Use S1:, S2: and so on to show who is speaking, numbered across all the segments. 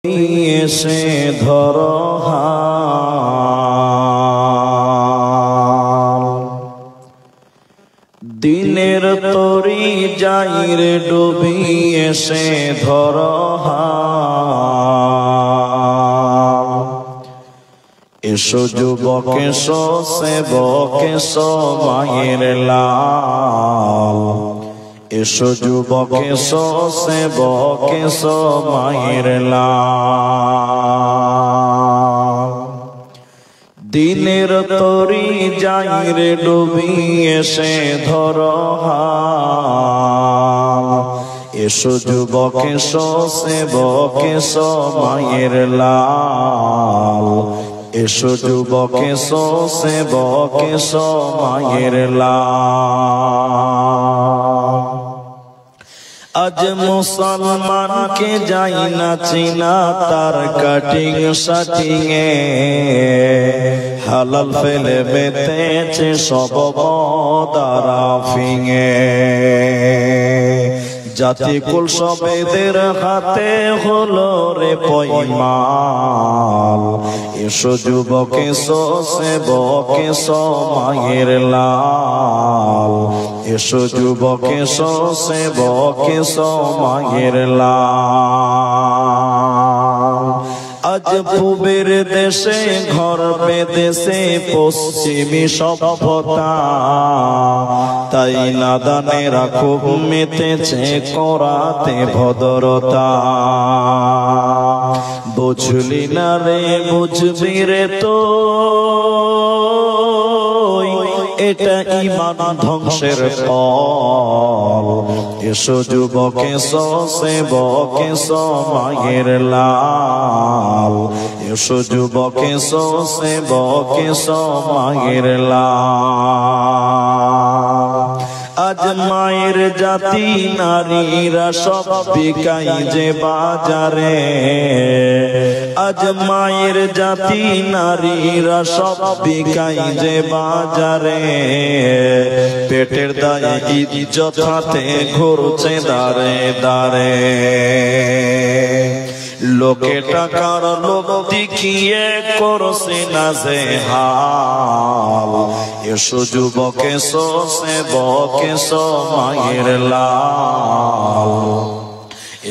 S1: এসে ধরো হাল, দিনের তরি যাইরে ডুবি এসে ধরো হাল। এসো যুবক এসো সেবক এসো মায়ের লাল, এসো যুবক এসো সেবক এসো মায়ের লাল। দিনের তরি যাইরে ডুবি এসে ধরো হাল। এসো যুবক এসো সেবক এসো মায়ের লাল, এসো যুবক এসো সেবক এসো মায়ের লাল। আজ মুসলমানকে যাই না চিনা তার কাটিং শাটিং এ, হালাল ফেলে বেতেছে সব বদারা ফিঙে। জাতি কুল সবেদের হাতে হলো রে পয়মাল। এসো যুবক এসো সেবক এসো মায়ের লাল, এসো যুবক এসো সেবক এসো মায়ের লাল। আজ পূবের দেশে ঘর বেদেশে পশ্চিমী সভ্যতা, তাই নাদানেরা খুব মেতেছে করাতে ভদ্রতা। বুঝলি না রে বুঝবি রে তো, এটা ঈমান ধ্বংসের ফল। এসো যুবক এসো সেবক এসো মায়ের লাল, এসো যুবক এসো সেবক এসো মায়ের লাল। আজ মায়ের জাতি নারীরা সব বিকাই যে বাজারে, আজ মায়ের জাতি নারীরা সব বিকাই যে বাজারে। পেটের দায়ে ইজ্জত হাতে ঘুরছে দাঁড়ে দাঁড়ে, লোকে টাকার লোভ দেখিয়ে করছে না যে হাল। এসো যুবক এসো সেবক এসো মায়ের লাল,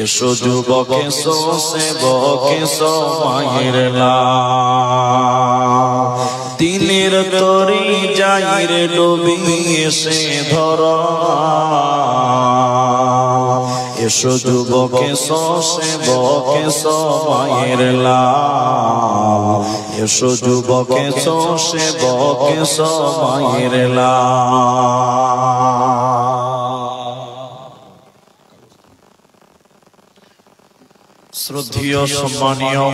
S1: এসো যুবক এসো সেবক এসো মায়ের লাল। দিনের তরি যাইরে ডুবি এসে ধরো, এসো যুবক এসো সেবক এসো মায়ের লাল, এসো যুবক এসো সেবক এসো মায়ের লাল। শ্রদ্ধেয় সম্মানীয়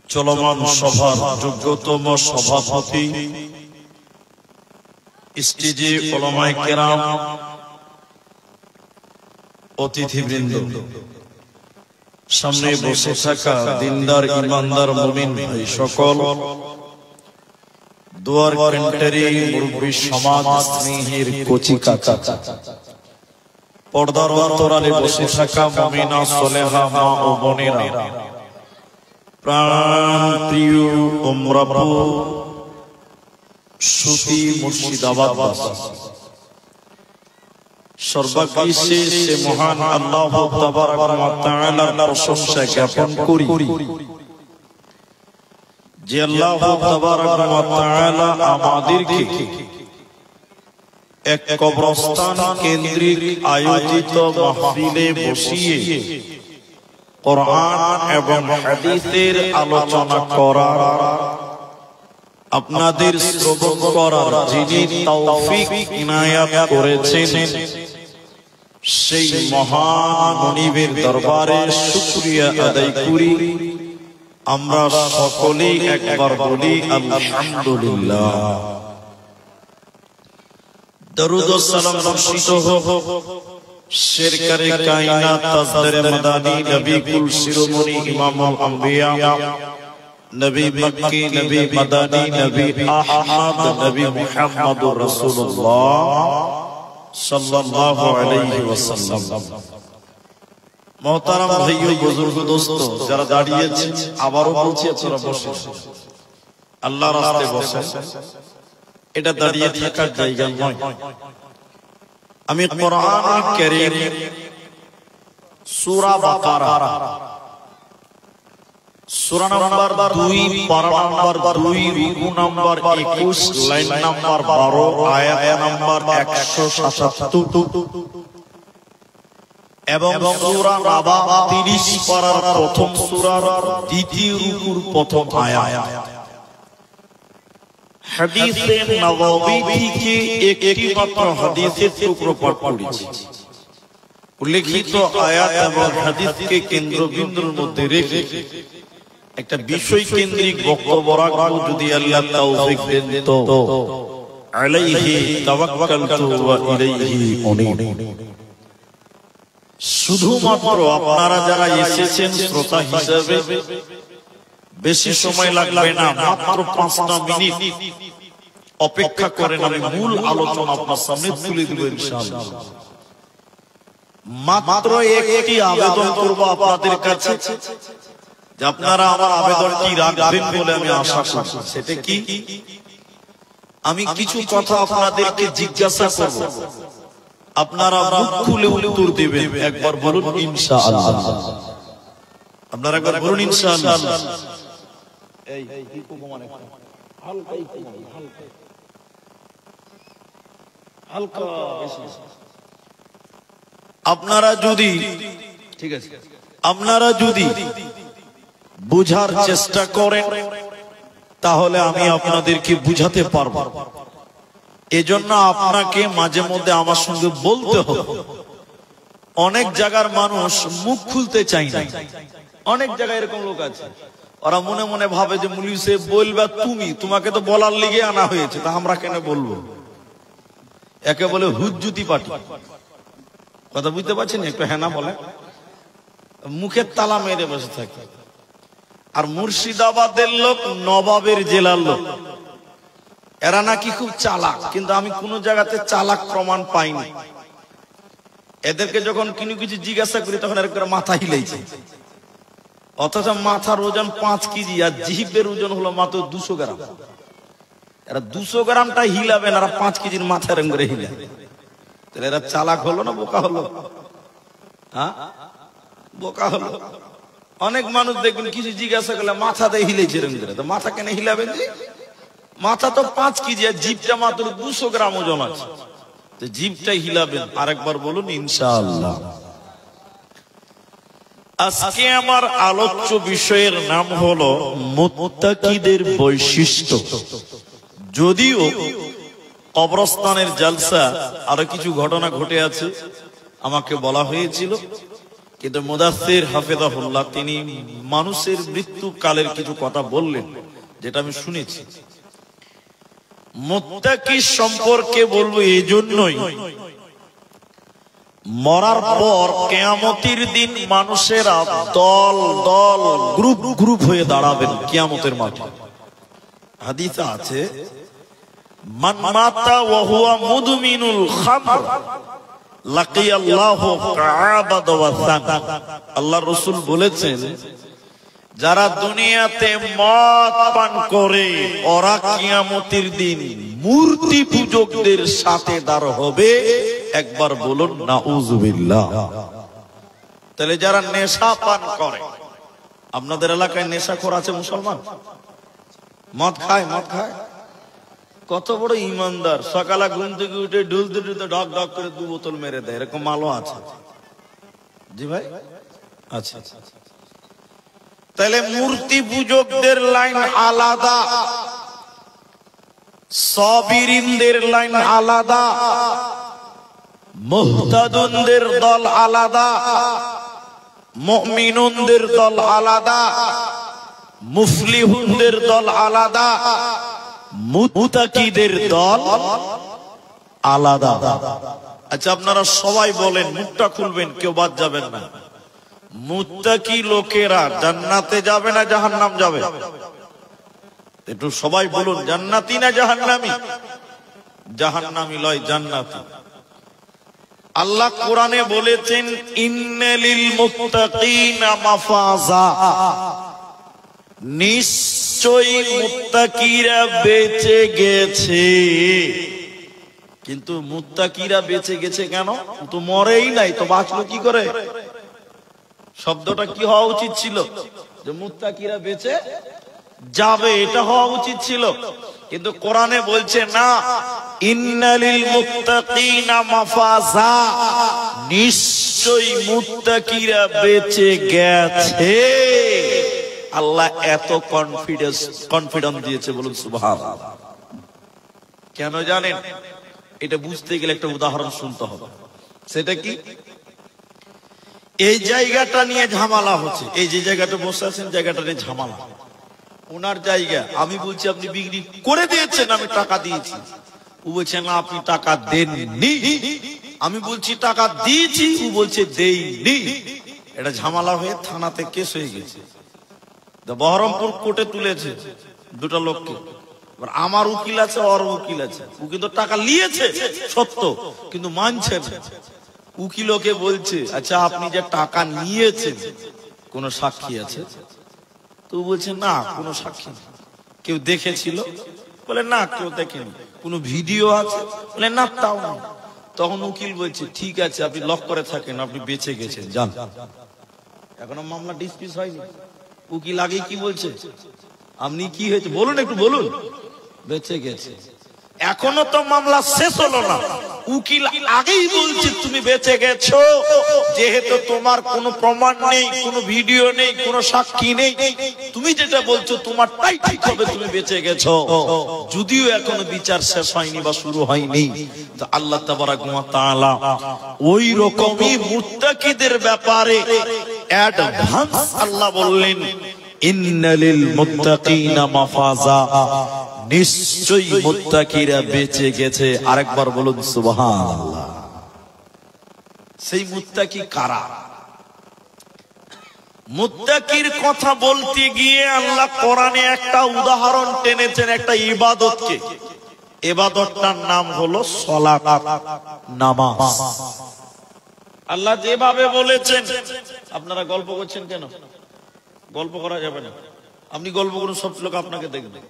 S1: চলমান সভার যোগ্যতম সভাপতি, স্টেজে উলামায়ে কেরাম, অতিথিবৃন্দ, সামনে বসে থাকা দিনদার ইমানদার মুমিন ভাই সকল, দুয়ার কেন্টারি মুরব্বী সমাজ স্নেহের কচি কাকা, পর্দার অন্তরালে বসে থাকা মুমিনা সলেহা মা ও বোনেরা, প্রাণ প্রিয় উমরাপুর সুতি মুর্শিদাবাদ, সর্ববিশ্বে সে মহান আল্লাহ তাবারক ওয়া তাআলার প্রশংসা জ্ঞাপন করি যে আল্লাহ তাবারক ওয়া তাআলা আমাদেরকে এক কবরস্থান কেন্দ্রিক আয়োজিত মাহফিলে বসিয়ে কোরআন এবং হাদিসের আলোচনা করার, আপনাদের শ্রবণ করার যিনি তৌফিক ইনায়াত করেছেন, সেই মহান মনিবের দরবারে শুকরিয়া আদায় করি। আমরা সকলেই একবার বলি আলহামদুলিল্লাহ। দরুদ ও সালাম বর্ষিত হোক শেরকারে কায়নাত তাজদারে মাদানী নবী কুল শিরোমণি ইমামুল আম্বিয়া, নবী মক্কি, নবী মাদানী, নবী আহমদ, নবী মুহাম্মদুর রাসূলুল্লাহ সাল্লাল্লাহু আলাইহি ওয়াসাল্লাম। মোহতারাম ভাইও বুজুর্গ দোস্ত যারা দাঁড়িয়েছে, আবারও বলছি আপনারা বসে, আল্লাহর রাস্তায় বসে, এটা দাঁড়িয়ে থাকার জায়গা নয়। আমি কোরআনুল কারীম সূরা বাকারা সূরা নাম্বার 2 পারা নাম্বার 2 রুকু নাম্বার 21 লাইন নাম্বার 12 আয়াত নাম্বার 177 এবং সূরা নাবা 30 পারার প্রথম সূরার দ্বিতীয় রুকুর প্রথম আয়াত। হাদিসে নববী থেকে একটি মাত্র হাদিসের টুকরো পাঠ করেছি। উল্লেখিত আয়াত এবং হাদিসকে কেন্দ্রবিন্দুর মধ্যে রেখে একটা বিষয় কেন্দ্রিক বক্তব্য রাখবো যদি আল্লাহ তৌফিক দেন। তো আলাইহি তাওয়াক্কালতু ওয়া ইলাইহি উনীব। শুধুমাত্র আপনারা যারা এসেছেন শ্রোতা হিসেবে বেশি সময় লাগবে না, মাত্র 5টা মিনিট অপেক্ষা করেন, আমি মূল আলোচনা আপনার সামনে তুলে দেব ইনশাআল্লাহ। মাত্র একটি আবেদন করব আপনাদের কাছে যে আপনারা আমার আবেদনটি রাখবেন বলে আমি আশা করছি। সেটা কি, আমি কিছু কথা আপনাদেরকে জিজ্ঞাসা করব, আপনারা মুখ খুলে উত্তর দিবেন। একবার বলুন ইনশাআল্লাহ। আপনারা একবার বলুন ইনশাআল্লাহ। এই মানে হালকা হালকা আপনারা যদি, ঠিক আছে, আপনারা যদি বুঝার চেষ্টা করেন তাহলে আমি আপনাদেরকে বুঝাতে পারবো। এজন্য আপনাকে মাঝে মধ্যে আমার সঙ্গে বলতে হবে। অনেক জায়গার মানুষ মুখ খুলতে চায় না। অনেক জায়গায় এরকম লোক আছে, ওরা মনে মনে ভাবে যে মুলি সে বলবে, তোমাকে তো বলার লিগে আনা হয়েছে, তা আমরা কেন বলবো। একে বলে হুজ্জুতি পার্টি। কথা বুঝতে পারছেন? একটু হ্যাঁ না বলে মুখের তালা মেরে বসে থাকে। আর মুর্শিদাবাদের লোক, নবাবের জেলার লোক, এরা নাকি খুব চালাক, কিন্তু আমি কোন জায়গাতে চালাক প্রমাণ পাইনি। এদেরকে যখন কিছু জিজ্ঞাসা করি তখন এর মাথা হিলেছে, অথচ মাথার ওজন 5 কেজি আর জিহিবের ওজন হলো মাত্র 200 গ্রাম। এরা 200 গ্রামটা হিলাবেন আর 5 কেজির মাথা এরকম করে হিলাবে। তাহলে এরা চালাক হলো না বোকা হলো? হ্যাঁ, বোকা হলো। অনেক মানুষ দেখবেন কিছু জিজ্ঞাসা করলে মাথাতে হিলেছে এরকম করে, তো মাথা কেন হিলাবেন? মাথা তো 5 কেজি আর জিভটা মাত্র 200 গ্রাম ওজন আছে, তো জিভটাই হিলাবেন। আরেকবার বলুন ইনশাআল্লাহ। আজকে আমার আলোচ্য বিষয়ের নাম হলো মুত্তাকিদের বৈশিষ্ট্য। যদিও কবরস্থানের জালসা আরো কিছু ঘটনা ঘটে আছে, আমাকে বলা হয়েছিল, কিন্তু মুদাসসির হাফেজাহুল্লাহ তিনি মানুষের মৃত্যু কালের কিছু কথা বললেন, যেটা আমি শুনেছি। মুত্তাকি সম্পর্কে বলবো এই জন্যই, মরার পর কিয়ামতের দিন মানুষেরা দল দল গ্রুপ গ্রুপ হয়ে দাঁড়াবেন কিয়ামতের মাঠে। হাদিসে আছে, মান মাতা ওয়া হুয়া মুদমিনুল খামর লাকিয়াল্লাহু কা'বাদ ওয়া সান। আল্লাহর রাসূল বলেছেন, যারা দুনিয়াতে মদ পান করে ওরা কিয়ামতের দিন মূর্তি পূজকদের সাথে দাঁড় হবে। একবার বলুন নাউযুবিল্লাহ। তাহলে যারা নেশা পান করে, আপনাদের এলাকায় নেশাখোর আছে মুসলমান? মদ খায়, মদ খায়। কত বড় ইমানদার, সকালে ঘুম থেকে উঠে ঢুলতে ঢুলতে ঢক ঢক করে 2 বোতল মেরে দেয়, এরকম মালও আছে। জি ভাই, আচ্ছা। তাহলে মূর্তি পূজকদের লাইন আলাদা, সাবিরিনদের লাইন আলাদা, মুহতাদুনদের দল আলাদা, মুমিনুনদের দল আলাদা, মুফলিহুনদের দল আলাদা, মুত্তাকিদের দল আলাদা। আচ্ছা, আপনারা সবাই বলেন, মুখটা খুলবেন, কেউ বাদ যাবেন না। মুত্তাকি লোকেরা জান্নাতে যাবে না জাহান্নাম যাবে? একটু সবাই বলুন, জান্নাতি না জাহান্নামী? জাহান্নামী লয়, জান্নাতি। আল্লাহ কোরআনে বলেছেন ইন্নালিল মুত্তাকিনা মাফাজা, নিশ্চয়ই মুত্তাকিরা বেঁচে গেছে। কিন্তু মুত্তাকিরা বেঁচে গেছে কেন? তো মরেই নাই, তো বাঁচলো কি করে? শব্দটা কি হওয়া উচিত ছিল? যে মুত্তাকিরা বেঁচে যাবে, এটা হওয়া উচিত ছিল। কিন্তু কোরআনে বলছে না, ইন্নালিল মুত্তাকিনা মাফাজা, নিশ্চয়ই মুত্তাকিরা বেঁচে গেছে। আল্লাহ এত কনফিডেন্স দিয়েছে, বলুন সুবহানাল্লাহ। কেন জানেন? এটা বুঝতে গেলে একটা উদাহরণ শুনতে হবে। সেটা কি? এই জায়গাটা নিয়ে ঝামেলা হচ্ছে, এই যে জায়গাটা বসে আছেন জায়গাটা নিয়ে ঝামেলা। ওনার জায়গা, আমি বলছি আপনি বিক্রি করে দিয়েছেন, আমি টাকা দিয়েছি। ও বলছে না আপনি টাকা দেননি। আমি বলছি টাকা দিয়েছি, ও বলছে দেইনি। এটা ঝামেলা হয়ে থানাতে কেস হয়ে গেছে। বহরমপুর কোর্টে তুলেছে দুটো লোককে। আমার উকিল আছে, ওর উকিল আছে। ও কিন্তু টাকা নিয়েছে সত্য, কিন্তু মানছে না। উকিলকে বলছে আচ্ছা আপনি যে টাকা নিয়েছেন কোন সাক্ষী আছে? তো বলছে না কোন সাক্ষী নেই। কেউ দেখেছিল? বলে না কেউ দেখেনি। কোন ভিডিও আছে? বলে না তাও না। তখন উকিল বলছে ঠিক আছে আপনি লক করে থাকেন, আপনি বেঁচে গেছেন, যান। এখনো মামলা ডিসমিস হয়নি। উকিল আগে কি বলছে? আপনি কি হয়েছে বলুন, একটু বলুন। বেঁচে গেছে। এখনো তো মামলা শেষ হলো না, উকিল আগেই বলছে তুমি বেঁচে গেছো, যেহেতু তোমার কোনো প্রমাণ নেই, কোনো ভিডিও নেই, কোনো সাক্ষী নেই, তুমি যেটা বলছো তোমারটাই ঠিক হবে, তুমি বেঁচে গেছো। যদিও এখনো বিচার শেষ হয়নি বা শুরু হয়নি। তো আল্লাহ তাবারাক ওয়া তাআলা ওই রকমই মুত্তাকিদের ব্যাপারে অ্যাডভান্স আল্লাহ বললেন ইন্নালিল মুত্তাকিনা মাফাজা, নিশ্চয়ই মুত্তাকিরা বেঁচে গেছে। আরেকবার বলুন সুবহানাল্লাহ। সেই মুত্তাকি কারা? মুত্তাকির কথা বলতে গিয়ে আল্লাহ কোরআনে একটা উদাহরণ টেনেছেন, একটা ইবাদতকে। ইবাদতটার নাম হলো সালাত, নামাজ। আল্লাহ যেভাবে বলেছেন। আপনারা গল্প করছেন কেন? গল্প করা যাবে না। আপনি গল্প করুন, সব লোক আপনাকে দেখবে।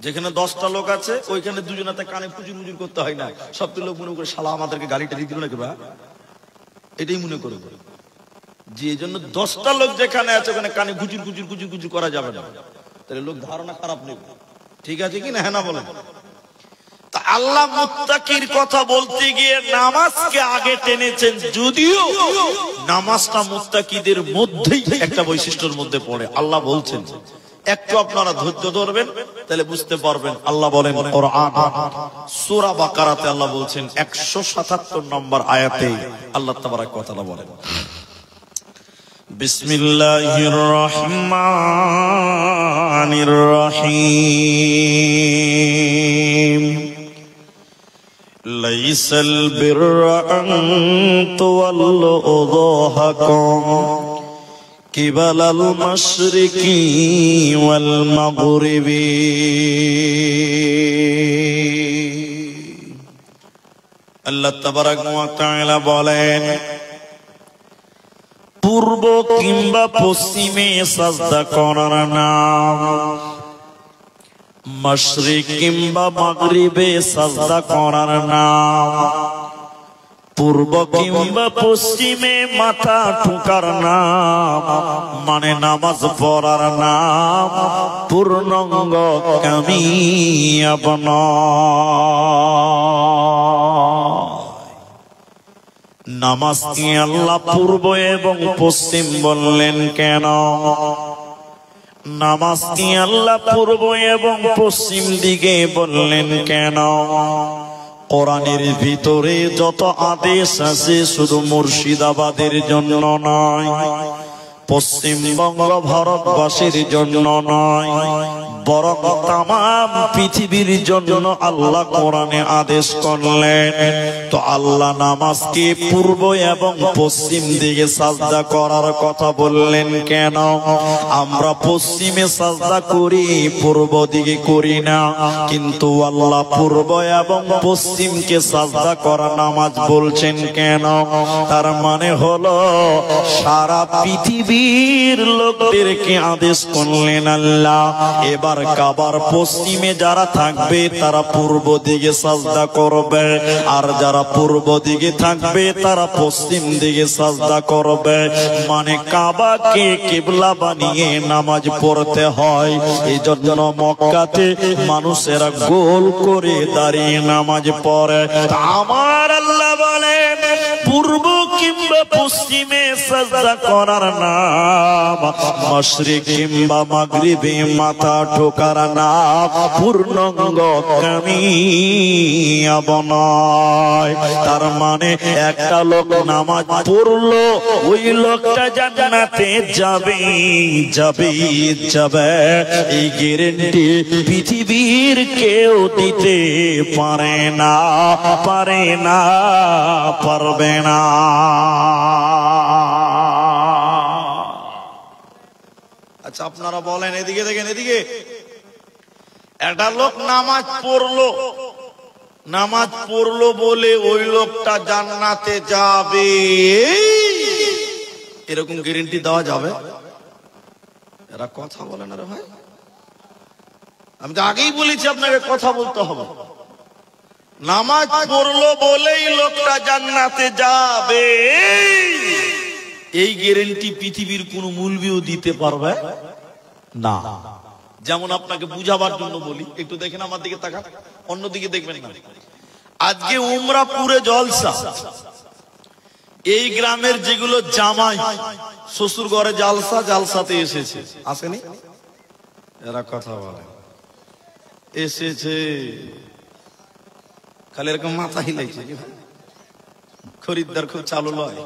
S1: যেখানে 10টা লোক আছে ওইখানে দুজনাতে কানে পুজুর মুজুর করতে হয় না। সবটা লোক মনে করে শালা আমাদেরকে গালিটা দিয়ে দিল নাকি, বা এটাই মনে করে। যে এই জন্য 10টা লোক যেখানে আছে ওখানে কানে গুজুর গুজুর গুজুর গুজুর করা যাবে না, তাহলে লোক ধারণা খারাপ নেবে। ঠিক আছে কি না? হ্যাঁ না বলেন। তা আল্লাহ মুত্তাকির কথা বলতে গিয়ে নামাজকে আগে টেনেছেন, যদিও নামাজটা মুত্তাকিদের মধ্যেই একটা বৈশিষ্ট্যের মধ্যে পড়ে। আল্লাহ বলছেন, একটু আপনারা ধৈর্য ধরবেন তাহলে বুঝতে পারবেন। আল্লাহ বলেন কোরআন সূরা বাকারাতে আল্লাহ বলছেন 177 নম্বর আয়াতে আল্লাহ তাবারাক ওয়া তাআলা বলেন বিসমিল্লাহির রহমানির রহিম লাইসাল বিররা আন তুওয়াল্লু উযুহাকুম কিবালাল মাশরিকি ওয়াল মাগরিবি। আল্লাহ তাবারাক ওয়া তাআলা বলেন, পূর্ব কিংবা পশ্চিমে সাজদা করার নাম, মাশরিক কিংবা মাগরিবে সাজদা করার নাম, পূর্ব কিংবা পশ্চিমে মাথা ঠুকার নাম, মানে নামাজ পড়ার নাম পূর্ণাঙ্গ কামিয়াব নয়। নামাজ কি আল্লাহ পূর্ব এবং পশ্চিম বললেন কেন? নামাজ কি আল্লাহ পূর্ব এবং পশ্চিম দিকে বললেন কেন? কোরআনের ভিতরে যত আদেশ আছে শুধু মুর্শিদাবাদের জন্য নয়, পশ্চিমবঙ্গ ভারতবাসীর জন্য নয়, বরং তামাম পৃথিবীর জন্য আল্লাহ কোরআনে আদেশ করলেন। তো আল্লাহ নামাজকে পূর্ব এবং পশ্চিম দিকে সাজদা করার কথা বললেন কেন? আমরা পশ্চিমে সাজদা করি, পূর্ব দিকে করি না, কিন্তু আল্লাহ পূর্ব এবং পশ্চিমকে সাজদা করা নামাজ বলছেন কেন? তার মানে হলো সারা পৃথিবীর লোকদেরকে আদেশ করলেন আল্লাহ, এবার কাবার পশ্চিমে যারা থাকবে তারা পূর্ব দিকে সাজদা করবে, আর যারা পূর্ব দিকে থাকবে তারা পশ্চিম দিকে সাজদা করবে। মানে কাবাকে কিবলা বানিয়ে নামাজ পড়তে হয়। এই জন্য মক্কাতে মানুষেরা গোল করে দাঁড়িয়ে নামাজ পড়ে। আমার আল্লাহ বলেন পূর্ব কিংবা পশ্চিমে সাজদা করার নাম, মাশরিক কিংবা মাগরিবে মাথা ঠোকার নাম পূর্ণাঙ্গ কামিয়াব নয়। তার মানে একটা লোক নামাজ পড়লো, ওই লোকটা জান্নাতে যাবে যাবে যাবে, এই গ্যারান্টি পৃথিবীর কেউ দিতে পারে না, পারে না, পারবে না। আচ্ছা আপনারা বলেন, এদিকে দেখেন, এদিকে একটা লোক নামাজ পড়লো বলে ওই লোকটা জান্নাতে যাবে, এরকম গ্যারান্টি দেওয়া যাবে? এরা কথা বলে না রে ভাই। আমি তো আগেই বলেছি আপনাকে কথা বলতে হবে। নামাজ পড়লো বলেই লোকটা জান্নাতে যাবে, এই গ্যারান্টি পৃথিবীর কোন মূলবিও দিতে পারবে না। যেমন আপনাকে বুঝাবার জন্য বলি, একটু দেখেন আমার দিকে তাকান, অন্যদিকে দেখবেন না। আজকে উমরাপুরে জলসা, এই গ্রামের যেগুলো জামাই শ্বশুর ঘরে জালসা, জালসাতে এসেছে, আসেনি? এরা কথা বলে এসেছে, খালি এরকম মাথা হিলাইছে, খরিদ্দার খুব চালু লয়।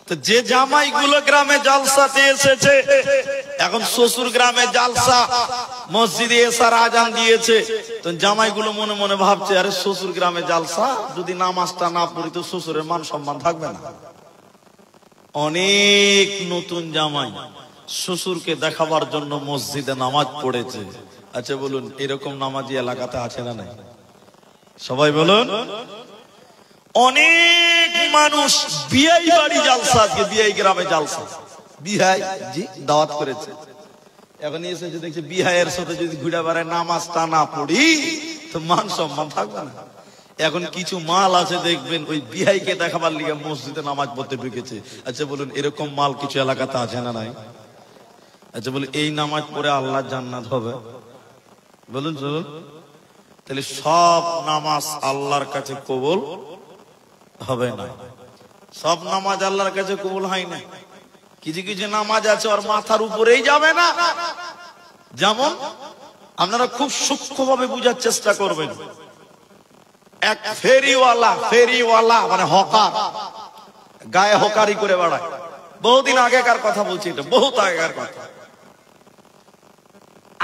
S1: তো যে জামাই গুলো গ্রামে জালসাতে এসেছে, এখন শ্বশুর গ্রামে জালসা, মসজিদে এসার আজান দিয়েছে, তো জামাই গুলো মনে মনে ভাবছে, আরে শ্বশুর গ্রামে জালসা, যদি নামাজটা না পড়ি তো শ্বশুরের মান সম্মান থাকবে না। অনেক নতুন জামাই শ্বশুরকে দেখাবার জন্য মসজিদে নামাজ পড়েছে। আচ্ছা বলুন, এরকম নামাজি এলাকাতে আছে না নাই? সবাই বলুন। অনেক মানুষ বিয়াই বাড়ি জালসা, আজকে বিয়াই গ্রামে জালসা, বিহাই জি দাওয়াত করেছে, এখন এসেছে দেখছে বিহাইয়ের সাথে যদি ঘুরে বেড়ায় নামাজটা না পড়ি তো মান সম্মান থাকবে না। এখন কিছু মাল আছে দেখবেন ওই বিহাইকে দেখাবার লিগে মসজিদে নামাজ পড়তে ঢুকেছে। আচ্ছা বলুন, এরকম মাল কিছু এলাকাতে আছে না নাই? আচ্ছা বলুন, এই নামাজ পড়ে আল্লাহ জান্নাত হবে? বলুন চলুন। তাহলে সব নামাজ আল্লাহর কাছে কবুল হবে না, সব নামাজ আল্লাহর কাছে কবুল হয় না। কিছু কিছু নামাজ আছে ওর মাথার উপরেই যাবে না। যেমন আপনারা খুব সূক্ষ্মভাবে বুঝার চেষ্টা করবেন, এক ফেরিওয়ালা মানে হকার, গায়ে হকারি করে বেড়ায়। বহুদিন আগেকার কথা বলছি, এটা বহুত আগেকার কথা।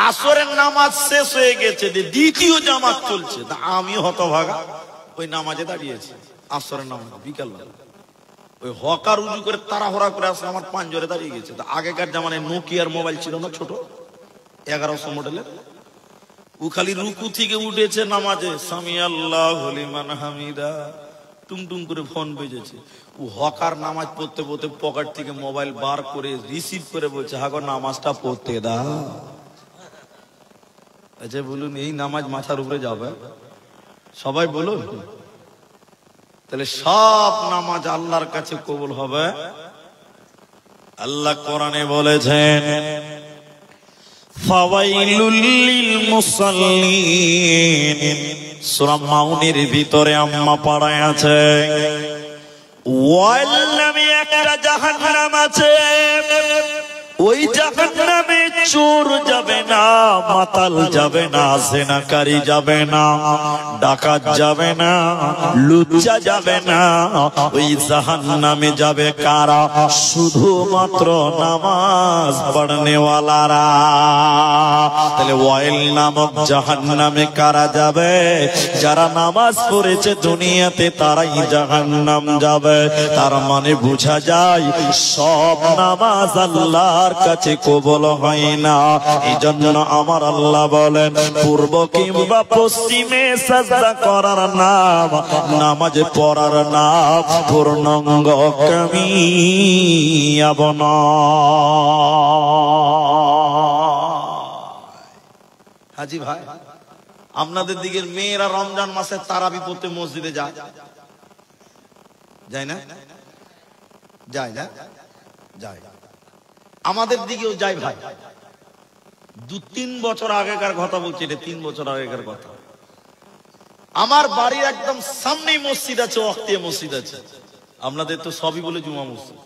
S1: আসরের নামাজ শেষ হয়ে গেছে, দ্বিতীয় জামাত চলছে, তা আমি হতভাগা ওই নামাজে দাঁড়িয়েছি, আসরের নামাজ বিকাল বেলা। ওই হকার উজু করে তাড়াহুড়া করে আসলে আমার পাঁজরে দাঁড়িয়ে গেছে। তা আগেকার জামানায় নোকিয়ার মোবাইল ছিল না, ছোট 1100 মডেলের, ও খালি রুকু থেকে উঠেছে নামাজে, সামি আল্লাহু লিমান হামিদা, টুংটুং করে ফোন বেজেছে। ও হকার নামাজ পড়তে পড়তে পকেট থেকে মোবাইল বার করে রিসিভ করে বলছে, হাগো নামাজটা পড়তে দাও। আচ্ছা বলুন, এই নামাজ মাথার উপরে যাবে? সবাই বলুন। তাহলে সব নামাজ আল্লাহর কাছে কবুল হবে। আল্লাহ কোরআনে বলেছেন, ফাওয়াইলুল লিল মুসাল্লিন, সূরা মাউনের ভিতরে আম্মা পাড়ায় আছে, ওয়াল নামে একটা জাহান্নাম আছে, ওই জাহান্নামে চোর যাবে না, মাতাল যাবে না, জেনাকারী যাবে না, ডাকাত যাবে না, লুচ্চা যাবে না। ওই জাহান্নামে যাবে কারা? শুধুমাত্র নামাজ পড়নেওয়ালারা। তাহলে ওয়াইল নামক জাহান্নামে কারা যাবে? যারা নামাজ পড়েছে দুনিয়াতে তারাই জাহান্নাম যাবে। তার মানে বোঝা যায় সব নামাজ আল্লাহর কাছে কবুল হয় না। এই জন্য আমার আল্লাহ বলেন পূর্ব কিংবা পশ্চিমে সাজদা করার নাম নামাজ পড়ার নাম পূর্ণাঙ্গ কামিয়াব না। হাজি ভাই, আপনাদের দিকের মেয়েরা রমজান মাসে তারাবি পড়তে মসজিদে যায় যায় না? যায় না? যায়। আমাদের দিকেও যায় ভাই। 2-3 বছর আগেকার কথা বলছি, এটা 3 বছর আগেকার কথা। আমার বাড়ির একদম সামনেই মসজিদ আছে, ওয়াক্তিয়া মসজিদ আছে। আপনাদের তো সবই বলে জুমা মসজিদ।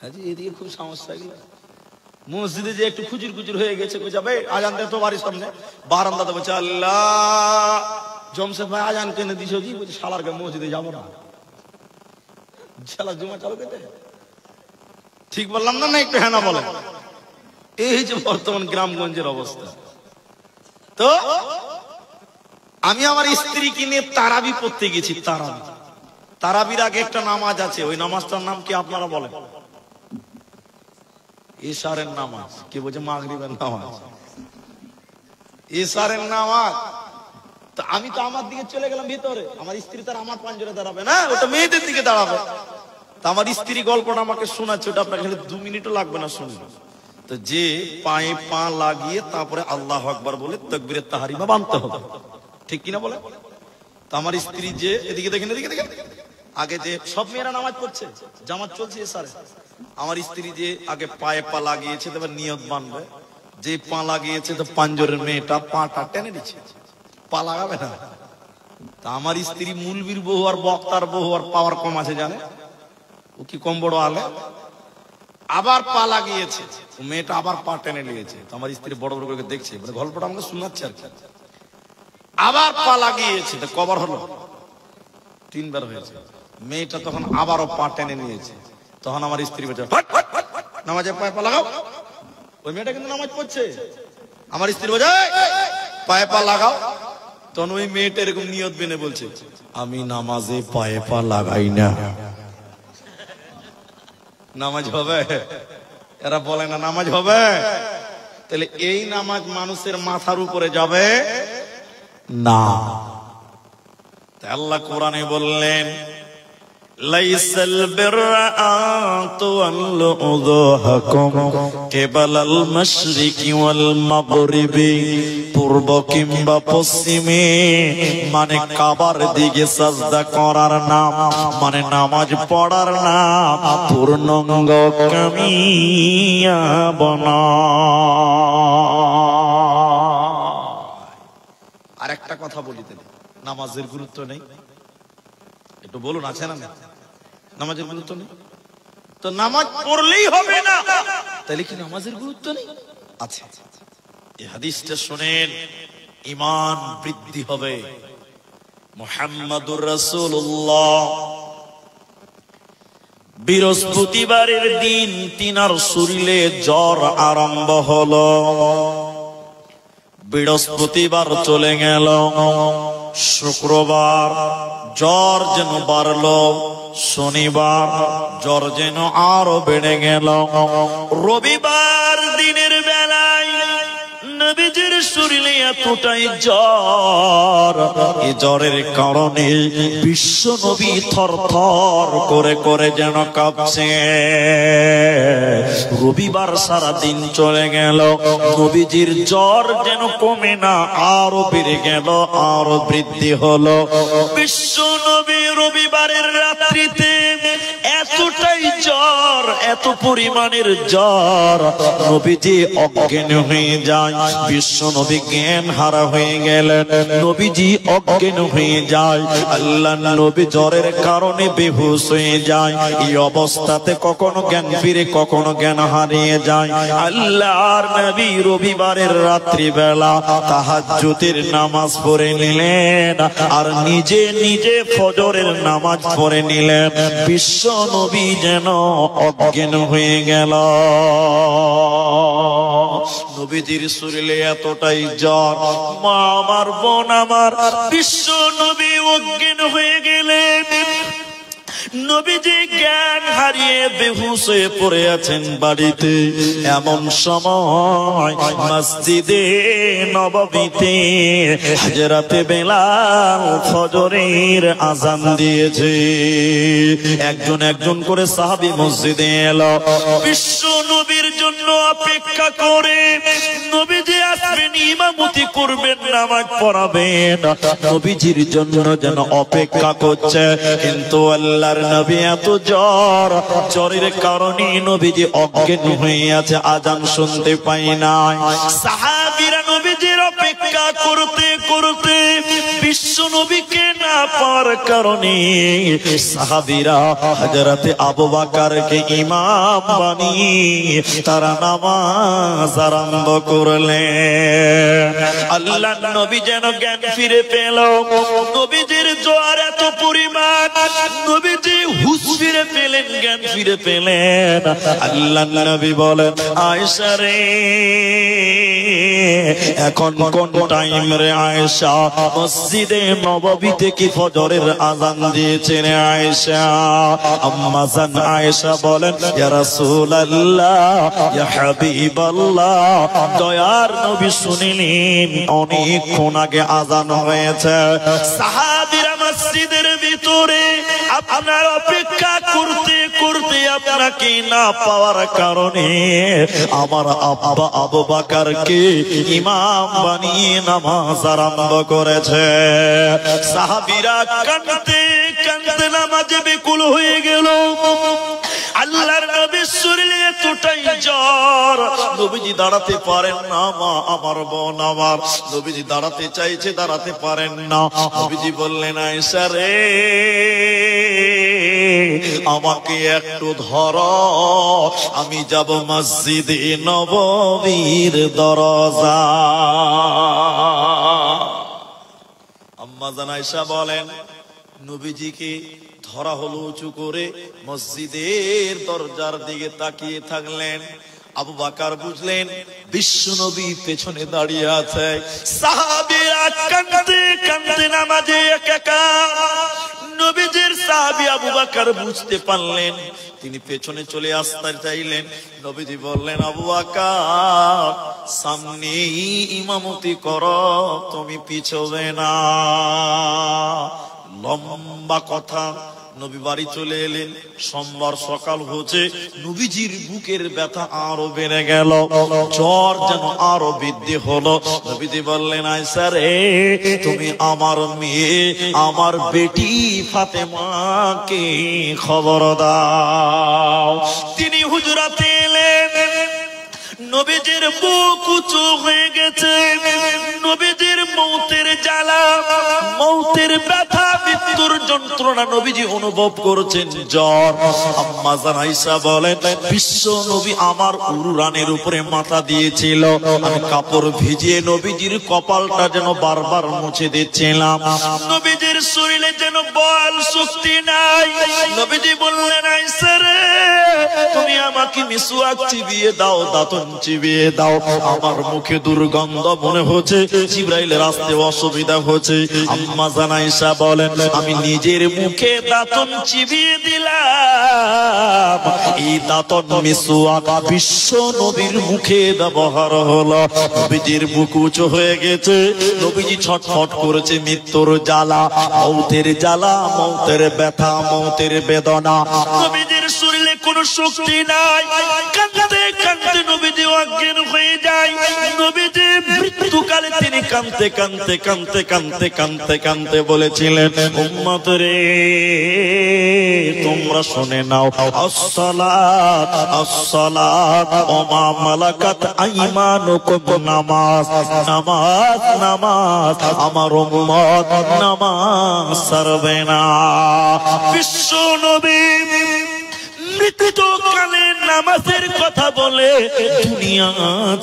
S1: হাজি এদিকে খুব সমস্যা গেল, মসজিদে যে একটু খুচুর খুচুর হয়ে গেছে, যাবে আজান দেয় তো বাড়ির সামনে, বারান্দাতে বলছে আল্লাহ জমশেদ ভাই আজান কেনে দিছো জি? বলছে শালার কে মসজিদে যাবো না, শালা জুমা চালু কেটে। ঠিক বললাম না? না একটু হ্যাঁ না বলে? এই যে বর্তমান গ্রামগঞ্জের অবস্থা। তো আমি আমার স্ত্রী কিনে তারাবি পড়তে গেছি। তারাবির আগে একটা নামাজ আছে, ওই নামাজটার নাম কি আপনারা বলেন? ইশারের নামাজ। কে বলছে মাগরিবের নামাজ? ইশারের নামাজ। তো আমি তো আমার দিকে চলে গেলাম ভিতরে, আমার স্ত্রী তার আমার পাঞ্জরে দাঁড়াবে না, ওটা মেয়েদের দিকে দাঁড়াবে। তো আমার স্ত্রী গল্পটা আমাকে শোনাচ্ছে, ওটা আপনাকে 2 মিনিটও লাগবে না শুনবে। তো যে পায়ে পা লাগিয়ে তারপরে আল্লাহু আকবার বলে তাকবীরে তাহরিমা বানতে হবে, ঠিক কিনা বলে? তো আমার স্ত্রী যে এদিকে দেখেন, এদিকে দেখেন, আগে যে সব মেয়েরা নামাজ পড়ছে, জামাত চলছে এসারে, আমার স্ত্রী যে আগে পায়ে পা লাগিয়েছে, তারপর নিয়ত বানবে। যে পা লাগিয়েছে তো পাঞ্জরের মেয়েটা পাটা টেনে দিচ্ছে, পা লাগাবে না। তা আমার স্ত্রী মুলবির বহু আর বক্তার বহু আর পাওয়ার কম আছে জানে, ও কি কম বড় আলে? আবার পা লাগিয়েছে, মেয়েটা আবার পা টেনে নিয়েছে। তো আমার স্ত্রী বড় বড় করে দেখছে, গল্পটা আমাকে শোনাচ্ছে আর কি। আবার পা লাগিয়েছে, তো কবার হলো? 3 বার হয়েছে। মেয়েটা তখন আবারও পা টেনে নিয়েছে। তখন আমার স্ত্রী বলছে নামাজে পায়ে পা লাগাও। ওই মেয়েটা কিন্তু নামাজ পড়ছে। আমার স্ত্রী বলছে পায়ে পা লাগাও। তখন ওই মেয়েটা এরকম নিয়ত বেনে বলছে আমি নামাজে পায়ে পা লাগাই না। নামাজ হবে? এরা বলে না নামাজ হবে। তাহলে এই নামাজ মানুষের মাথার উপরে যাবে না। আল্লাহ কোরআনে বললেন লাইসাল বিররা আন তুওয়াল্লু উযুহাকুম কিবালাল মাশরিকি ওয়াল মাগরিবি, পূর্ব কিংবা পশ্চিমে মানে কাবার দিকে সাজদা করার নাম, মানে নামাজ পড়ার নাম পূর্ণাঙ্গ কামিয়াব না। আর একটা কথা বলি, নামাজের গুরুত্ব নেই? একটু বলুন, আছে না নামাজের গুরুত্ব নেই? তো নামাজ পড়লেই হবে না, তাহলে কি নামাজের গুরুত্ব নেই? আছে। এই হাদিসটা শুনেন, ঈমান বৃদ্ধি হবে। মুহাম্মাদুর রাসূলুল্লাহ বৃহস্পতিবারের দিন তিনার শরীরে জ্বর আরম্ভ হলো। বৃহস্পতিবার চলে গেল, শুক্রবার জ্বর যেন বাড়লো, শনিবার জ্বর যেন আরো বেড়ে গেল। রবিবার দিনের বেলায় নবীজির শরীরে এতটাই জ্বর, এই জ্বরের কারণে বিশ্ব নবী থরথর করে করে যেন কাঁপছে। রবিবার সারা দিন চলে গেল, নবীজির জ্বর যেন কমে না, আরো বেড়ে গেল, আরো বৃদ্ধি হলো। বিশ্ব নবী রবিবারের রাত্রিতে এতটাই জ্বর, এত পরিমাণের জ্বর, নবীজি অজ্ঞান হয়ে যায়। বিশ্ব নবী জ্ঞান হারা হয়ে গেলেন, নবীজি অজ্ঞান হয়ে যায়। আল্লাহ নবী জ্বরের কারণে বেহুশ হয়ে যায়। এই অবস্থাতে কখনো জ্ঞান ফিরে, কখনো জ্ঞান হারিয়ে যায়। আল্লাহর নবী রবিবারের রাত্রি বেলা তাহাজ্জুদের নামাজ পড়ে নিলেন, আর নিজে নিজে ফজরের নামাজ পড়ে নিলেন। বিশ্ব নবী যেন অজ্ঞান হয়ে গেল। নবীজির শরীরে এতটাই জ্বর, মা আমার, বোন আমার, বিশ্ব নবী অজ্ঞান হয়ে গেলেন। নবীজি জ্ঞান হারিয়ে বেহুশ হয়ে পড়ে আছেন বাড়িতে। এমন সময় মসজিদে নববীতে হযরতে বেলাল ফজরের আযান দিয়েছে। একজন একজন করে সাহাবী মসজিদে এলো, বিশ্ব নবীর জন্য অপেক্ষা করে। নবীজি আসবেন, ইমামতি করবেন, নামাজ পড়াবেন, নবীজির জন্য যেন অপেক্ষা করছে। কিন্তু আল্লাহর নবী এত জ্বর, জ্বরের কারণে নবীজি অজ্ঞান হয়ে আছে, আযান শুনতে পাই নাই। সাহাবীরা নবীজির অপেক্ষা করতে করতে বিশ্ব নবীকে না পাওয়ার কারণে সাহাবীরা হযরতে আবু বকরকে ইমাম বানিয়ে তারা নামাজ আরম্ভ করলেন। আল্লাহর নবী যেন জ্ঞান ফিরে পেল। নবীজির জ্বর এত পরিমাণ, নবীজি হুঁশ ফিরে পেলেন, জ্ঞান ফিরে পেলেন। আল্লাহর নবী বলেন, আয়েশা রে, এখন কোন টাইম রে আয়েশা? মসজিদে নববীতে কি ফজরের আযান দিয়েছে রে আয়েশা? আম্মা জান আয়েশা বলেন, ইয়া রাসূলুল্লাহ, ইয়া হাবিবাল্লাহ, দয়ার নবী শুনিলেন অনেকক্ষণ আগে আযান হয়েছে। সাহাবীরা মসজিদের ভিতরে আপনার অপেক্ষা করতে করতে আপনাকে না পাওয়ার কারণে আমার আব্বা আবু বকরকে ইমাম বানিয়ে নামাজ আরম্ভ করেছে। সাহাবীরা কাঁদতে কাঁদতে নামাজে বিকুল হয়ে গেল। আল্লাহর নবীর শরীরে এতটাই জ্বর, নবীজি দাঁড়াতে পারেন না। মা আমার, বোন আমার, নবীজি দাঁড়াতে চাইছে, দাঁড়াতে পারেন না। নবীজি বললেন, আয়েশা রে, আমাকে একটু ধরো, আমি যাব মসজিদে নববীর দরজা। আম্মা জান আয়েশা বলেন, নবীজিকে ধরা হলো উঁচু করে, মসজিদের দরজার দিকে তাকিয়ে থাকলেন। আবু বকর বুঝলেন বিশ্ব নবী পেছনে দাঁড়িয়ে আছে। সাহাবীরা কাঁদতে কাঁদতে নামাজে একাকার। নবীজির সাহাবী আবু বকর বুঝতে পারলেন, তিনি পেছনে চলে আসতে চাইলেন। নবীজি বললেন, আবু বকর, সামনে ইমামতি করো, তুমি পিছবে না। লম্বা কথা। নবী বাড়ি চলে এলেন। সোমবার সকাল হচ্ছে, নবীজির বুকের ব্যথা আরো বেড়ে গেল, জ্বর যেন আরো বৃদ্ধি হলো। নবীজি বললেন, আয়েশা রে, তুমি আমার মেয়ে, আমার বেটি ফাতেমাকে খবর দাও। তিনি হুজরাতে এলেন। নবীজির বুক উঁচু হয়ে গেছে। নবীজির মৌতের জ্বালা, মৌতের ব্যথা, মৃত্যুর যন্ত্রণা নবীজি অনুভব করছেন, জ্বর। আম্মা জান আয়েশা বলেন, বিশ্ব নবী আমার উরুরানের উপরে মাথা দিয়েছিল, আমি কাপড় ভিজিয়ে নবীজির কপালটা যেন বারবার মুছে দিচ্ছিলাম। নবীজির শরীরে যেন বল শক্তি নাই। নবীজি বললেন, আয়েশা রে, তুমি আমাকে মিসওয়াক চিবিয়ে দাও, দাঁতন চিবিয়ে দাও, আমার মুখে দুর্গন্ধ মনে হচ্ছে, জিবরাইলের আসতে অসুবিধা হচ্ছে। আম্মা জান আয়েশা বলেন, আমি নিজের মুখে দাঁতন চিবিয়ে দিলাম। এই দাঁতন মিসওয়াক বিশ্ব নবীর মুখে ব্যবহার হলো। নবীজির বুক উঁচু হয়ে গেছে। নবীজি ছটফট করেছে, মৃত্যুর জ্বালা, মৌতের জ্বালা, মৌতের ব্যথা, মৌতের বেদনা। নবীজির শরীরে কোনো শক্তি নাই। কাঁদতে কাঁদতে নবীজি অজ্ঞান হয়ে যায়। নবীজি মৃত্যুকাল কালে তিনি কাঁদতে কাঁদতে কাঁদতে কাঁদতে কাঁদতে কাঁদতে বলেছিলেন, উম্মত রে তোমরা শুনে নাও, আসসালাত আসসালাত ওয়া মা মালাকাত আইমানুকুম, নামাজ নামাজ নামাজ, আমার উম্মত নামাজ ছাড়বে না। বিশ্ব নবী মৃত্যুকালে নামাজের কথা বলে দুনিয়া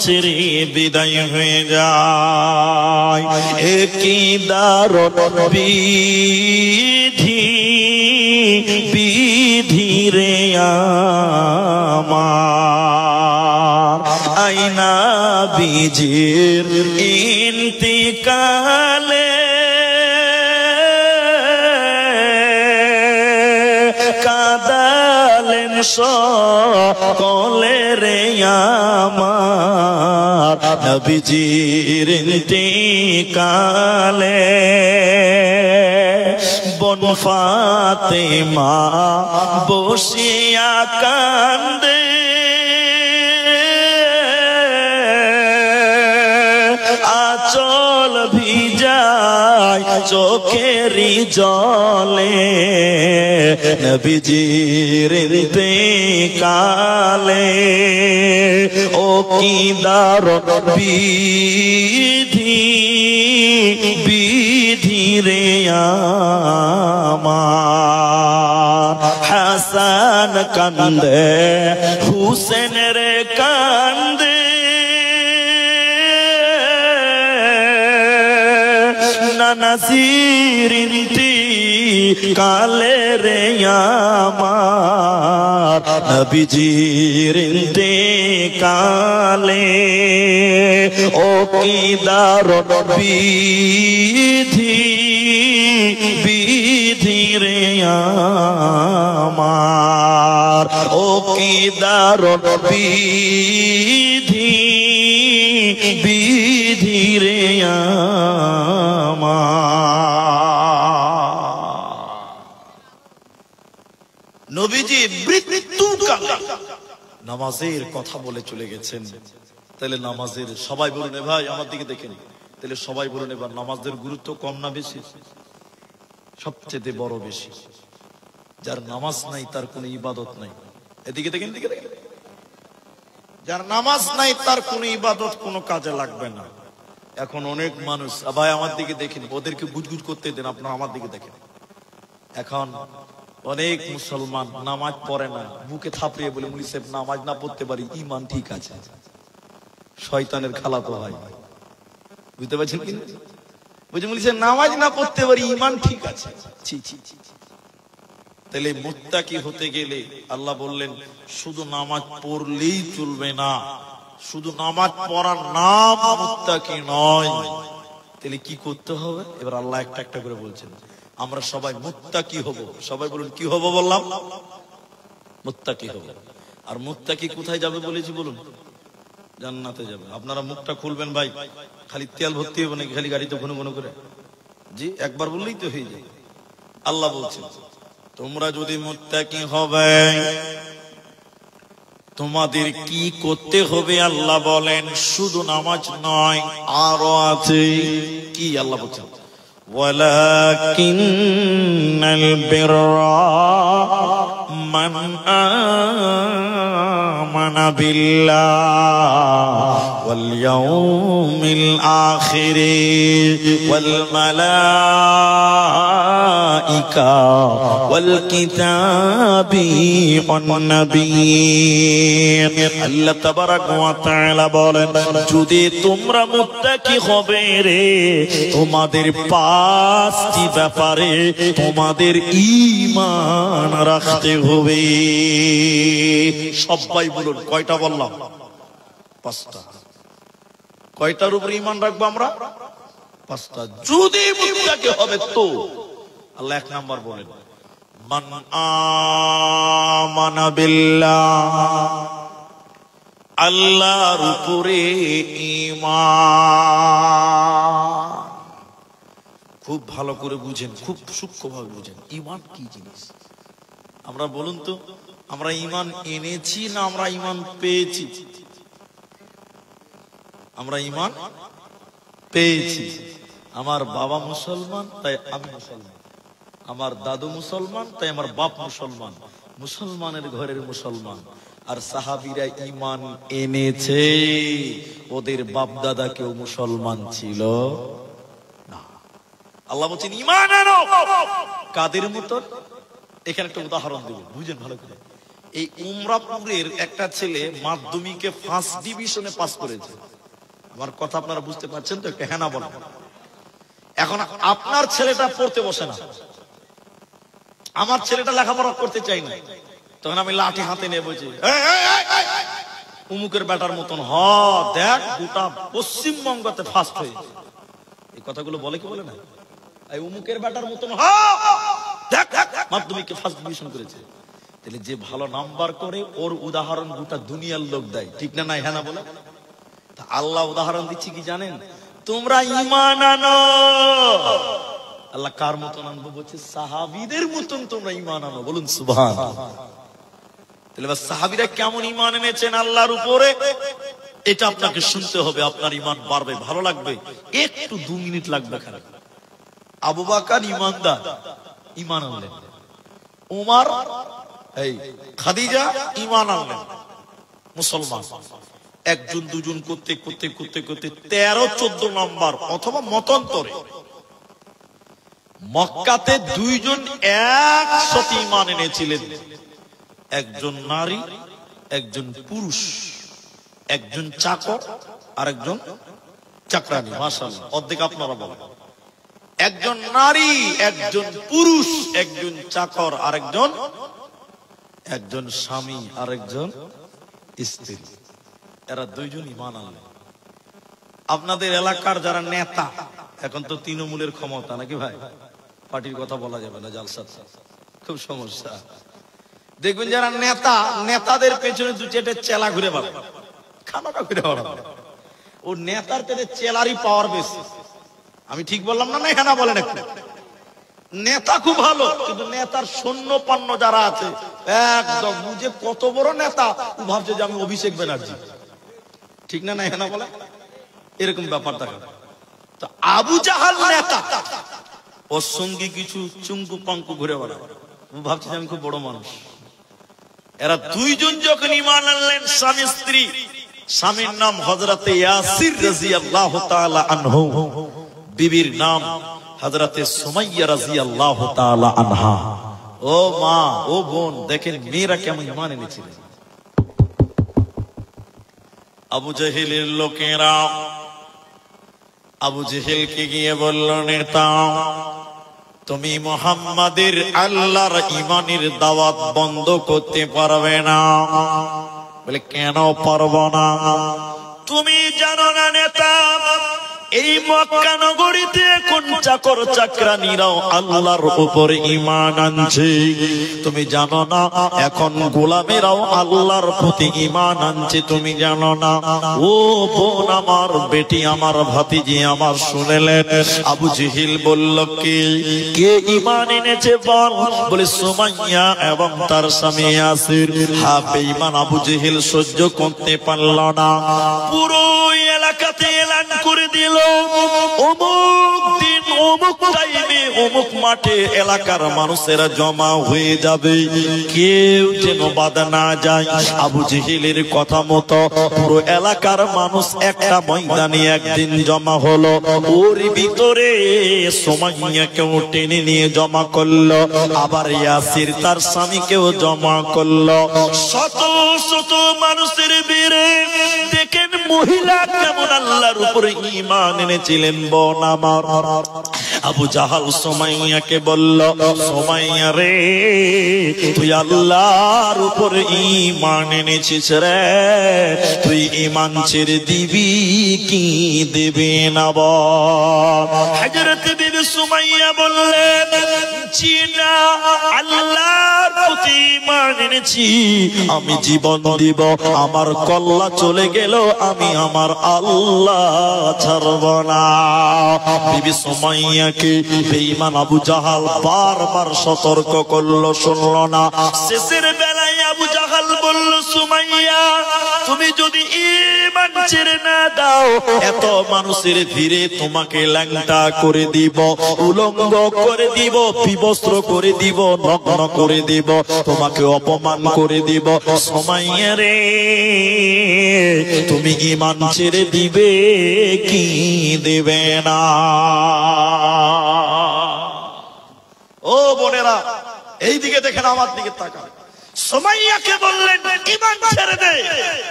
S1: ছেড়ে বিদায় হয়ে যায়। একই দারুণ বিধি বিধি রে আমার, আইনা বিজির ইন্তিকালে কাদালেন সকলে রে আমার, নবীজির ইন্তিকালে বন ফাতেমা বসিয়া কান্দে, আঁচল ভিজায় চোখেরই জলে, নবীজির ইন্তিকালে ও কি দারুণ বিধি বিধি রে আমার। হাসান কান্দে হুসেন রে কান্দে, নাসির ইন্তিকালে রে আমার, নবীজির ইন্তিকালে ও কি দারুণ বিধি বিধি রে আমার, ও কি দারুণ বিধি বিধি রে নবীজি মৃত্যুকালে নামাজের কথা বলে চলে গেছেন। তাহলে নামাজের সবাই বলুন, ভাই আমার দিকে দেখেন, তাহলে সবাই বলুন এবার নামাজের গুরুত্ব কম না বেশি? সবচেয়ে বড় বেশি। যার নামাজ নাই তার কোনো ইবাদত নাই। এদিকে দেখেন, দিকে দেখেন, যার নামাজ নাই তার কোনো ইবাদত কোনো কাজে লাগবে না। এখন অনেক মানুষ, ভাই আমার দিকে দেখেন, ওদেরকে গুজগুজ করতে দেন, আপনারা আমার দিকে দেখেন। এখন অনেক মুসলমান নামাজ পড়ে না, বুকে থাপড়িয়ে বলে মুলি সাহেব নামাজ না পড়তে পারি ইমান ঠিক আছে। শয়তানের খালাতো ভাই, বুঝতে পারছেন কি? বুঝে মুলি সাহেব নামাজ না পড়তে পারি ইমান ঠিক আছে। তাহলে মুত্তাকি হতে গেলে আল্লাহ বললেন শুধু নামাজ পড়লেই চলবে না, শুধু নামাজ পড়ার নাম মুত্তাকি নয়। তাহলে কি করতে হবে? এবার আল্লাহ একটা একটা করে বলছেন, আমরা সবাই মুত্তাকি হব। সবাই বলুন কি হব? বললাম মুত্তাকি হব। আর মুত্তাকি কোথায় যাবে বলেছি বলুন? জান্নাতে যাবে। আপনারা মুখটা খুলবেন ভাই, খালি তেল ভর্তি হবে নাকি খালি গাড়িতে ঘন ঘন করে? জি, একবার বললেই তো হয়ে যায়। আল্লাহ বলছেন তোমরা যদি মুত্তাকি হবে তোমাদের কি করতে হবে? আল্লাহ বলেন শুধু নামাজ নয়, আরো আছে। কি আল্লাহ বলছেন? ওয়ালাকিন্নাল বিররা মান আমানা বিল্লাহ ওয়াল ইয়াউমিল আখির ওয়াল মালাইকা ওয়াল কিতাবি ওয়ান নাবিয়্যিন। আল্লাহ তাবারাক ওয়া তাআলা বলেন যদি তোমরা মুত্তাকি হবে রে, তোমাদের পাঁচটি ব্যাপারে তোমাদের ঈমান রাখতে হবে। সবাই বলুন কয়টা বললাম? পাঁচটা। কয়টার উপরে ঈমান রাখবো আমরা? পাঁচটা। যদি মুত্তাকি হবে তো আল্লাহ এক নাম্বার বলেন মান আমানা বিল্লাহ, আল্লাহর উপরে ঈমান। খুব ভালো করে বুঝেন, খুব সূক্ষ্মভাবে বুঝেন ঈমান কি জিনিস। আমরা বলুন তো, আমরা ঈমান এনেছি না আমরা ঈমান পেয়েছি? আমরা ঈমান পেয়েছি। আমার বাবা মুসলমান তাই আমি মুসলমান, আমার দাদু মুসলমান তাই আমার বাপ মুসলমান, মুসলমানের ঘরের মুসলমান। আর সাহাবীরা ঈমান এনেছে, ওদের বাপ দাদা কেউ মুসলমান ছিল না। আল্লাহ বলছেন ঈমান আনো। কাদের মতন? এখানে একটা উদাহরণ দেব, বুঝেন ভালো করে। এই উমরাপুরের একটা ছেলে মাধ্যমিকে ফার্স্ট ডিভিশনে পাস করেছে। আমার কথা আপনারা বুঝতে পারছেন তো? একটা হ্যাঁ না বলেন। এখন আপনার ছেলেটা পড়তে বসে না, আমার ছেলেটা লেখাপড়া করতে চাই না, তখন আমি লাঠি হাতে নিয়ে বলছি উমুকের ব্যাটার মতন হ, দেখ গোটা পশ্চিমবঙ্গতে ফার্স্ট হয়েছে। এই কথাগুলো বলে কি বলে না? এই উমুকের ব্যাটার মতন হ, দেখ মাধ্যমিকে ফার্স্ট ডিভিশন করেছে। তাহলে যে ভালো নাম্বার করে ওর উদাহরণ গোটা দুনিয়ার লোক দেয়, ঠিক না? নাই হ্যাঁ না বলে? আল্লাহ উদাহরণ দিচ্ছি কি জানেন? তোমরা ঈমান আনো। আল্লাহ কার মতন আনবো বলছে? সাহাবীদের মতন তোমরা ঈমান আনো। বলুন সুবহানাল্লাহ। তাহলে সাহাবীরা কেমন ঈমান এনেছেন আল্লাহর উপরে, এটা আপনাকে শুনতে হবে। আপনার ঈমান বাড়বে, ভালো লাগবে। একটু 2 মিনিট লাগবে খালি। আবু বকর ঈমানদার, ঈমান আনলেন। উমর, এই খাদিজা ঈমান আনলেন, মুসলমান। একজন দুজন করতে করতে করতে করতে 13-14 নম্বর অথবা মতান্তরে মক্কাতে 2 জন একসাথে ঈমান এনেছিলেন। একজন নারী, একজন পুরুষ, একজন চাকর আর একজন চাকরানী। মাশাআল্লাহ, অর্ধেক আপনারা বলেন। একজন নারী, একজন পুরুষ, একজন চাকর আর একজন স্বামী আর একজন স্ত্রী। এরা 2 জন ঈমান আনলেন। আপনাদের এলাকার যারা নেতা, এখন তো তৃণমূলের ক্ষমতা নাকি ভাই, পার্টির কথা বলা যাবে না, জালসা খুব সমস্যা। দেখবেন যারা নেতা, নেতাদের পেছনে 2-4টে চেলা ঘুরে বেড়াবে, খানাটা ঘুরে বেড়াবে। ও নেতার থেকে চেলারই পাওয়ার বেশি। আমি ঠিক বললাম না? এখানে বলেন একটু। নেতা খুব ভালো, কিন্তু নেতার সৈন্য পান্ন যারা আছে একদম বুঝে কত বড় নেতা, ও ভাবছে যে আমি অভিষেক ব্যানার্জি, ঠিক না? এখানে বলে এরকম ব্যাপার দেখা। তো আবু জাহাল নেতা, ওর সঙ্গে কিছু চুঙ্কু পাঙ্কু ঘুরে বেড়াবে, ও ভাবছে যে আমি খুব বড় মানুষ। এরা 2 জন যখন ঈমান আনলেন স্বামী স্ত্রী, স্বামীর নাম হযরতে ইয়াসির রাদিয়াল্লাহু তাআলা আনহু, বিবির নাম হযরতে সুমাইয়া রাদিয়াল্লাহু তাআলা আনহা। ও মা, ও বোন, দেখেন মেয়েরা কেমন ঈমান এনেছিলেন। আবু জেহেলের লোকেরা আবু জেহেলকে গিয়ে বলল, নেতা তুমি মুহাম্মাদের আল্লাহর ঈমানের দাওয়াত বন্ধ করতে পারবে না। বলে কেন পারবো না? তুমি জানো না নেতা, এই মক্কা নগরীতে কোন চাকর চাকরানীরাও আল্লাহর উপর ঈমান আনছে। তুমি জানো না এখন গোলামেরাও আল্লাহর প্রতি ঈমান আনছে। তুমি জানো না? ও বোন আমার, বেটি আমার, ভাতিজি আমার, শুনেলেন? আবু জেহেল বলল, কে ঈমান এনেছে বল? বলে সুমাইয়া এবং তার স্বামী ইয়াসির। হ্যাঁ, বেঈমান আবু জেহেল সহ্য করতে পারল না, পুরো এলাকাতে এলান করে দিল, অমুক দিন অমুক টাইমে অমুক মাঠে এলাকার মানুষেরা জমা হয়ে যাবে, কেউ যেন বাধা না যায়। আবু জেহেলের কথা মতো পুরো এলাকার মানুষ একটা ময়দানে একদিন জমা হলো। ওর ভিতরে সুমাইয়াকেও টেনে নিয়ে জমা করলো, আবার ইয়াসির তার স্বামীকেও জমা করলো। শত শত মানুষের ভিড়ে দেখেন মহিলা কেমন আল্লাহর উপরে ঈমান এনেছিলেন। বোন আমার, আবু জাহাল সুমাইয়াকে বলল, সুমাইয়া রে, তুই আল্লাহর উপরে ঈমান এনেছিস রে, তুই ঈমান ছেড়ে দিবি কি দিবি না বল? হযরত বিবি সুমাইয়া বললেন, জি না, আল্লাহর প্রতি ঈমান এনেছি, আমি জীবন দিব, আমার কল্লা চলে গেল আমি আমার আল্লাহ ছাড়ব না। বিবি সুমাইয়াকে বেঈমান আবু জাহাল বারবার সতর্ক করলো, শুনলো না। শেষের বেলায় আবু জাহাল বলল সুমাইয়া তুমি যদি ঈমান ছেড়ে না দাও এত মানুষের ভিড়ে তোমাকে ল্যাংটা করে দিব, উলঙ্গ করে দিব, বিবস্ত্র করে দিব, নগ্ন করে দিব, তোমাকে অপমান করে দিব। সুমাইয়া রে তুমি ঈমান ছেড়ে দিবে কি দেবে না? ও বোনেরা এইদিকে দেখেন, আমার দিকে তাকান। সুমাইয়াকে বললেন ঈমান ছেড়ে দে,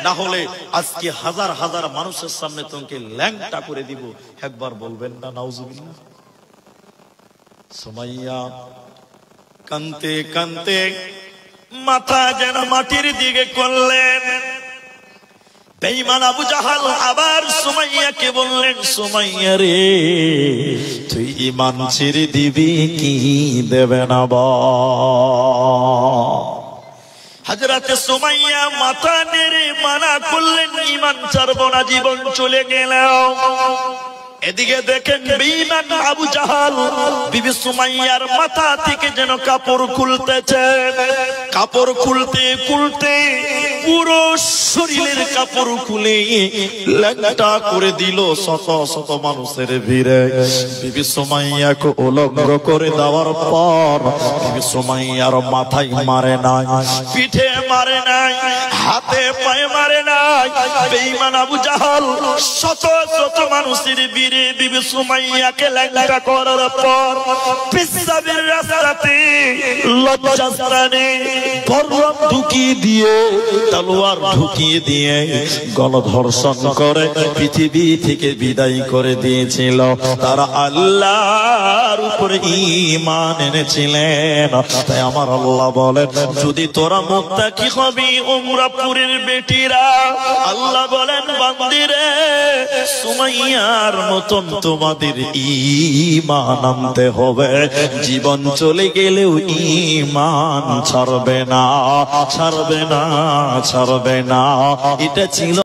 S1: না হলে আজকে হাজার হাজার মানুষের সামনে তোমাকে ল্যাংটা করে দিব। একবার বলবেন না নাউজুবিল্লাহ? সুমাইয়া কানতে কানতে মাথা যেন মাটির দিকে করলেন। বেঈমান আবু জাহাল আবার সুমাইয়াকে বললেন সুমাইয়া রে তুই ঈমান ছেড়ে দিবি কি দেবে না বল? হযরতে সুমাইয়া মাথা নেড়ে মানা করলেন ঈমান ছাড়ব না, জীবন চলে গেল। এদিকে দেখেন বেঈমান আবু জাহাল বিবি সুমাইয়ার মাথা থেকে যেন কাপড় খুলতেছে। কাপড় খুলতে খুলতে পুরো শরীরের কাপড় খুলে ল্যাংটা করে দিল শত শত মানুষের ভিড়ে। বিবি সুমাইয়াকে উলঙ্গ করে দেওয়ার পর বিবি সুমাইয়ার মাথায় মারে নাই, পিঠে মারে নাই, হাতে পায়ে মারে নাই। বেঈমান আবু জাহাল শত শত মানুষের ভিড়ে বিবি সুমাইয়াকে ল্যাংটা করার পর পেশাবের রাস্তাতে লজ্জাস্থানে বর্রম ঢুকিয়ে দিয়ে, তলোয়ার ঢুকিয়ে দিয়ে গণধর্ষণ করে পৃথিবী থেকে বিদায় করে দিয়েছিল। তারা আল্লাহর উপরে ঈমান এনেছিলেন। তাই আমার আল্লাহ বলেন যদি তোরা মুত্তাকি হবি উমরাপুরের বেটিরা, আল্লাহ বলেন বান্দিরে সুমাইয়ার মতন তোমাদের ঈমান আনতে হবে। জীবন চলে গেলেও ঈমান ছাড়বে না, ছাড়বে না, ছাড়বে না। এটা ছিল